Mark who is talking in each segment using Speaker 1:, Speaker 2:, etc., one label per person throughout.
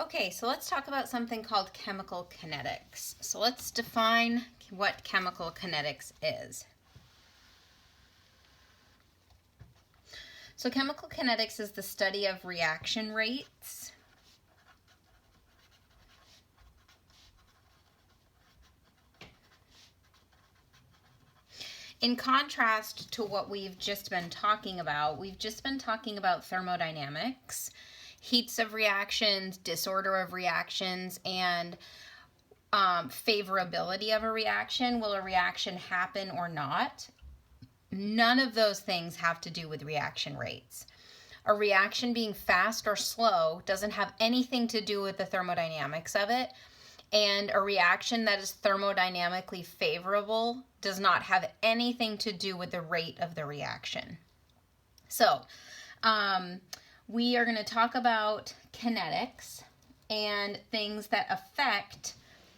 Speaker 1: Okay, so let's talk about something called chemical kinetics. So let's define what chemical kinetics is. So chemical kinetics is the study of reaction rates. In contrast to what we've just been talking about thermodynamics, heats of reactions, disorder of reactions, and favorability of a reaction. Will a reaction happen or not? None of those things have to do with reaction rates. A reaction being fast or slow doesn't have anything to do with the thermodynamics of it, and a reaction that is thermodynamically favorable does not have anything to do with the rate of the reaction. So, we are going to talk about kinetics and things that affect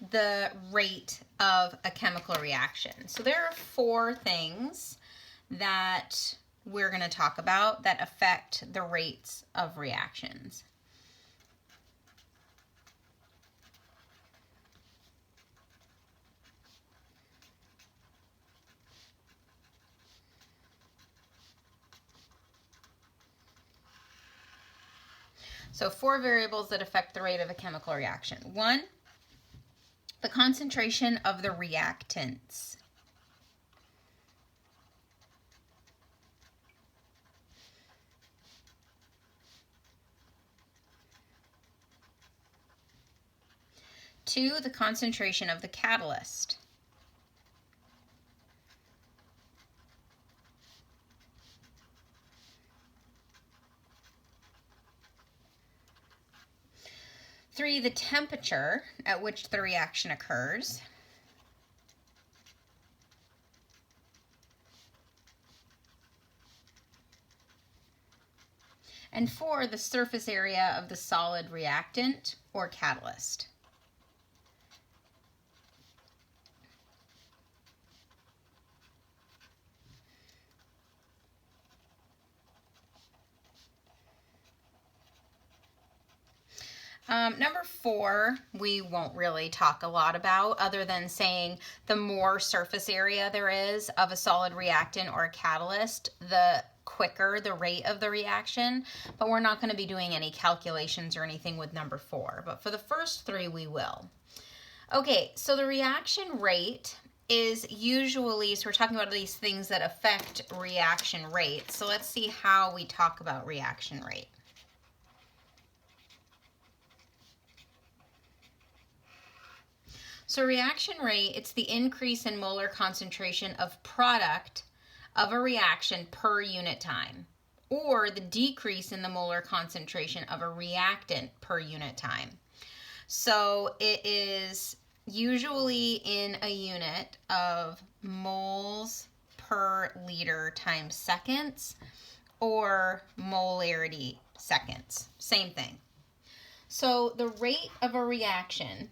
Speaker 1: the rate of a chemical reaction. So there are 4 things that we're going to talk about that affect the rates of reactions. So 4 variables that affect the rate of a chemical reaction. 1, the concentration of the reactants. 2, the concentration of the catalyst. 3, the temperature at which the reaction occurs. 4, the surface area of the solid reactant or catalyst. Number 4, we won't really talk a lot about, other than saying the more surface area there is of a solid reactant or a catalyst, the quicker the rate of the reaction, but we're not going to be doing any calculations or anything with number 4, but for the first 3 we will. Okay, so the reaction rate is usually, so we're talking about these things that affect reaction rate, so let's see how we talk about reaction rate. So reaction rate, it's the increase in molar concentration of product of a reaction per unit time, or the decrease in the molar concentration of a reactant per unit time. So it is usually in a unit of moles per liter times seconds, or molarity seconds, same thing. So the rate of a reaction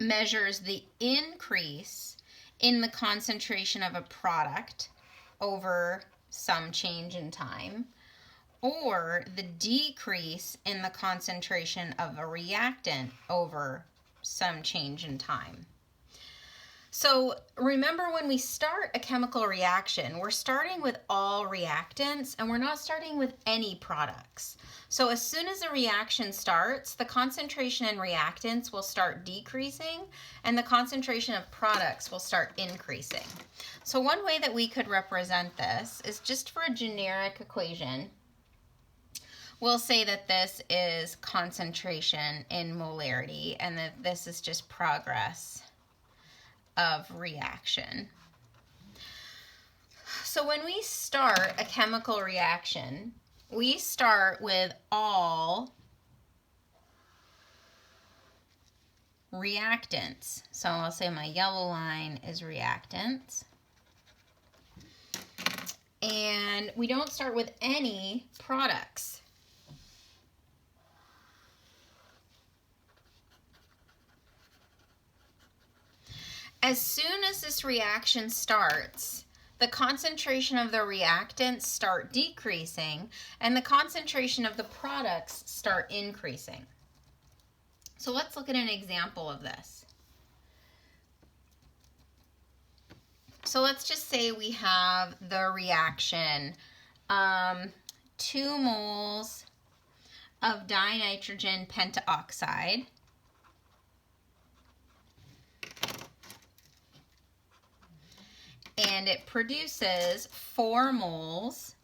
Speaker 1: measures the increase in the concentration of a product over some change in time, or the decrease in the concentration of a reactant over some change in time. So remember, when we start a chemical reaction, we're starting with all reactants and we're not starting with any products. So as soon as a reaction starts, the concentration in reactants will start decreasing and the concentration of products will start increasing. So one way that we could represent this is just for a generic equation. We'll say that this is concentration in molarity and that this is just progress of reaction. So when we start a chemical reaction, we start with all reactants. So I'll say my yellow line is reactants. And we don't start with any products. As soon as this reaction starts, the concentration of the reactants start decreasing and the concentration of the products start increasing. So let's look at an example of this. So let's just say we have the reaction 2 moles of dinitrogen pentaoxide and it produces 4 moles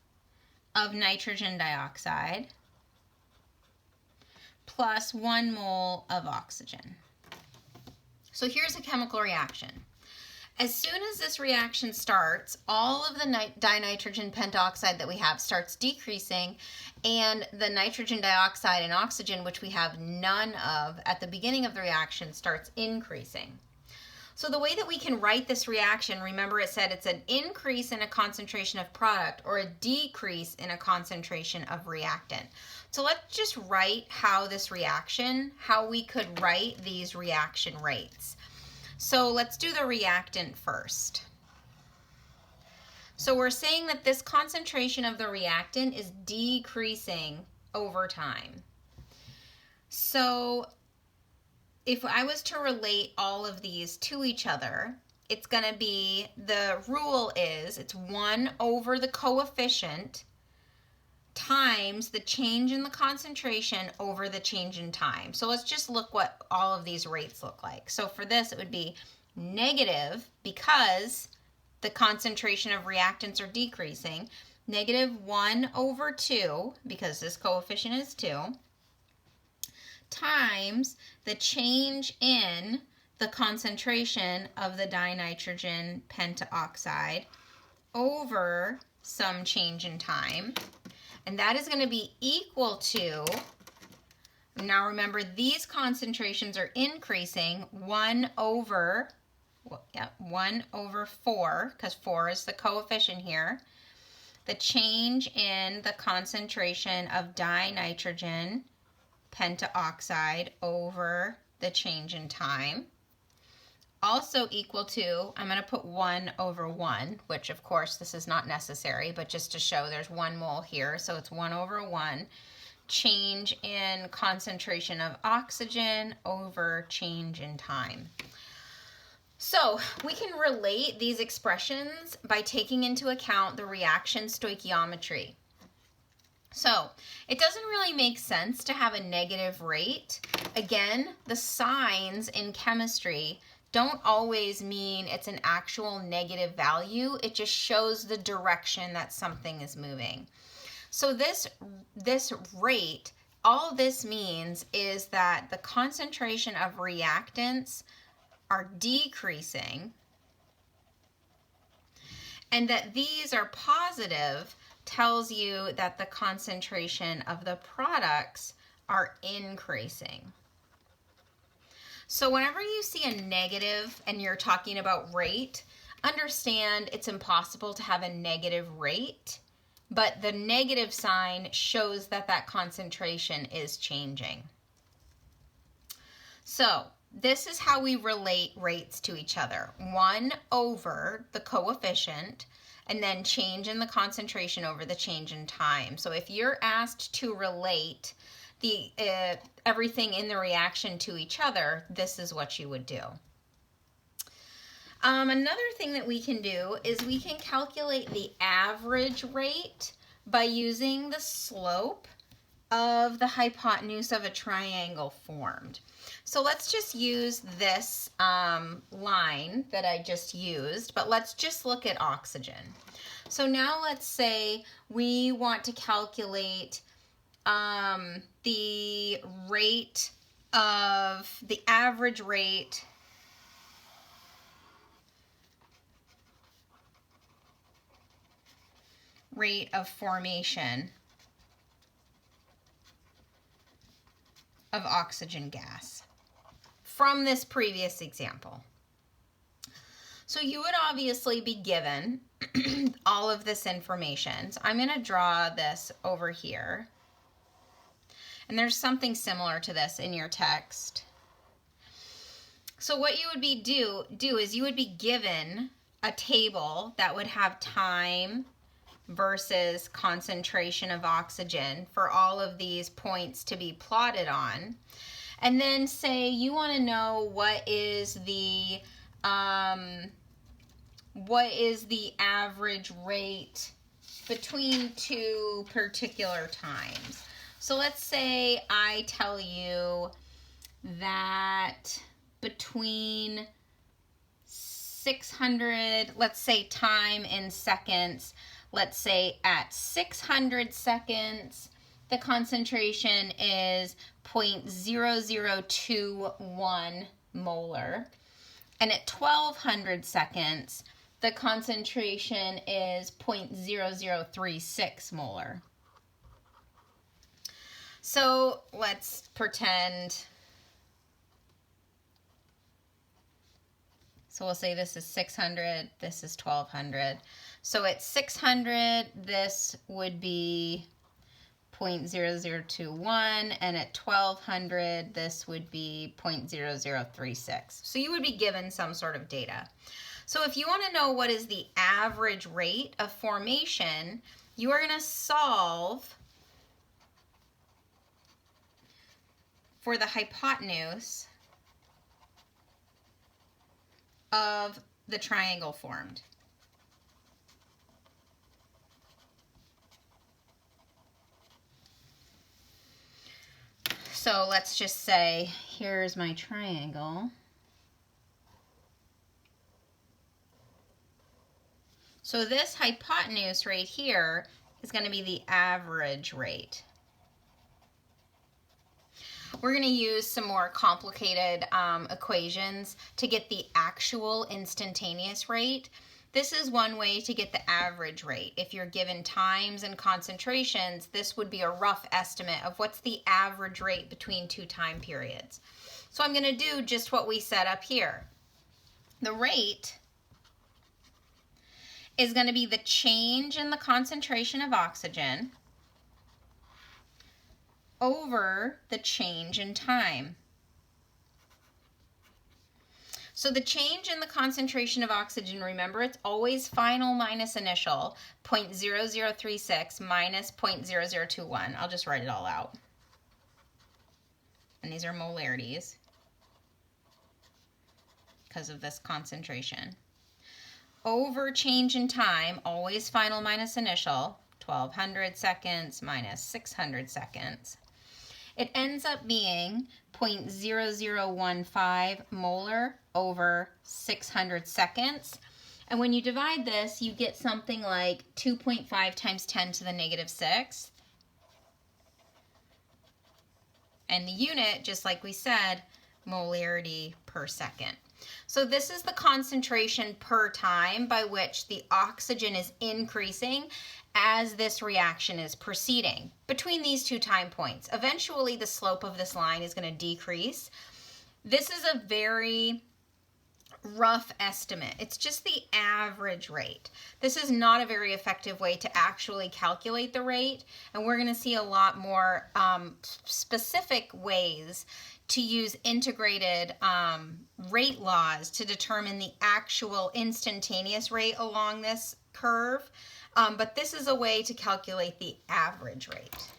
Speaker 1: of nitrogen dioxide plus 1 mole of oxygen. So here's a chemical reaction. As soon as this reaction starts, all of the dinitrogen pentoxide that we have starts decreasing, and the nitrogen dioxide and oxygen, which we have none of at the beginning of the reaction, starts increasing. So the way that we can write this reaction, remember it said it's an increase in a concentration of product or a decrease in a concentration of reactant. So let's just write how we could write these reaction rates. So let's do the reactant first. So we're saying that this concentration of the reactant is decreasing over time. So if I was to relate all of these to each other, it's going to be, the rule is, it's 1 over the coefficient times the change in the concentration over the change in time. So let's just look what all of these rates look like. So for this, it would be negative, because the concentration of reactants are decreasing, negative 1 over 2, because this coefficient is 2, times the change in the concentration of the dinitrogen pentaoxide over some change in time. And that is going to be equal to, now remember these concentrations are increasing, 1 over 4, because 4 is the coefficient here. The change in the concentration of dinitrogen pentaoxide over the change in time. Also equal to, I'm going to put 1 over 1, which of course this is not necessary, but just to show there's 1 mole here, so it's 1 over 1, change in concentration of oxygen over change in time. So we can relate these expressions by taking into account the reaction stoichiometry. So it doesn't really make sense to have a negative rate. Again, the signs in chemistry don't always mean it's an actual negative value. It just shows the direction that something is moving. So this rate, all this means is that the concentration of reactants are decreasing, and that these are positive tells you that the concentration of the products are increasing. So whenever you see a negative and you're talking about rate, understand it's impossible to have a negative rate, but the negative sign shows that that concentration is changing. So this is how we relate rates to each other. 1 over the coefficient, and then change in the concentration over the change in time. So if you're asked to relate the everything in the reaction to each other, this is what you would do. Another thing that we can do is we can calculate the average rate by using the slope of the hypotenuse of a triangle formed. So let's just use this line that I just used, but let's just look at oxygen. So now let's say we want to calculate the rate of the average rate of formation of oxygen gas from this previous example. So you would obviously be given all of this information. So I'm going to draw this over here. And there's something similar to this in your text. So what you would do is you would be given a table that would have time versus concentration of oxygen for all of these points to be plotted on. And then say you want to know what is the average rate between two particular times. So let's say I tell you that between 600, let's say time in seconds, let's say at 600 seconds, the concentration is 0.0021 molar. And at 1200 seconds, the concentration is 0.0036 molar. So let's pretend, so we'll say this is 600, this is 1200. So at 600, this would be 0.0021, and at 1200, this would be 0.0036. So you would be given some sort of data. So if you want to know what is the average rate of formation, you are going to solve for the hypotenuse of the triangle formed. So let's just say, here's my triangle. So this hypotenuse right here is going to be the average rate. We're going to use some more complicated equations to get the actual instantaneous rate. This is one way to get the average rate. If you're given times and concentrations, this would be a rough estimate of what's the average rate between two time periods. So I'm going to do just what we set up here. The rate is going to be the change in the concentration of oxygen over the change in time. So the change in the concentration of oxygen, remember, it's always final minus initial, 0.0036 minus 0.0021. I'll just write it all out. And these are molarities because of this concentration. Over change in time, always final minus initial, 1200 seconds minus 600 seconds. It ends up being 0.0015 molar over 600 seconds. And when you divide this, you get something like 2.5 times 10 to the negative 6th. And the unit, just like we said, molarity per second. So this is the concentration per time by which the oxygen is increasing as this reaction is proceeding between these two time points. Eventually, the slope of this line is going to decrease. This is a very rough estimate. It's just the average rate. This is not a very effective way to actually calculate the rate, and we're going to see a lot more specific ways to use integrated rate laws to determine the actual instantaneous rate along this curve. But this is a way to calculate the average rate.